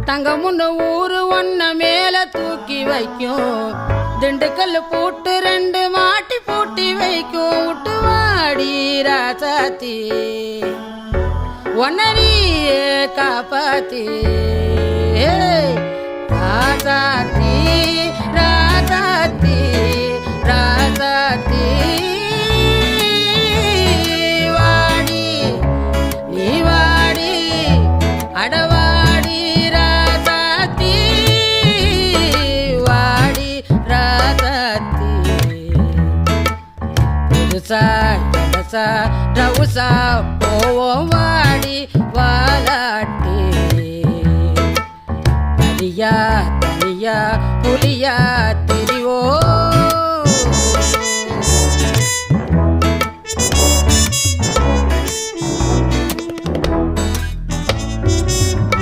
தங்கமுன்னு ஊரு ஒன்ன மேல தூக்கி வைக்கும் திண்டுக்கல் பூட்டு 2 மாட்டி பூட்டி வைக்கும் விட்டுவாடி ராசாத்தி ஒன்னரியே காப்பாத்தி ராசாத்தி ராசாத்தி ராசாத்தி வாடி நீ வாடி அடவாடி ராசாத்தி வாடி ராசாத்தி புதுசா ஜலசா ரவுசா போவோம் வாடி வாலாட்டி தனியா தனியா புலியா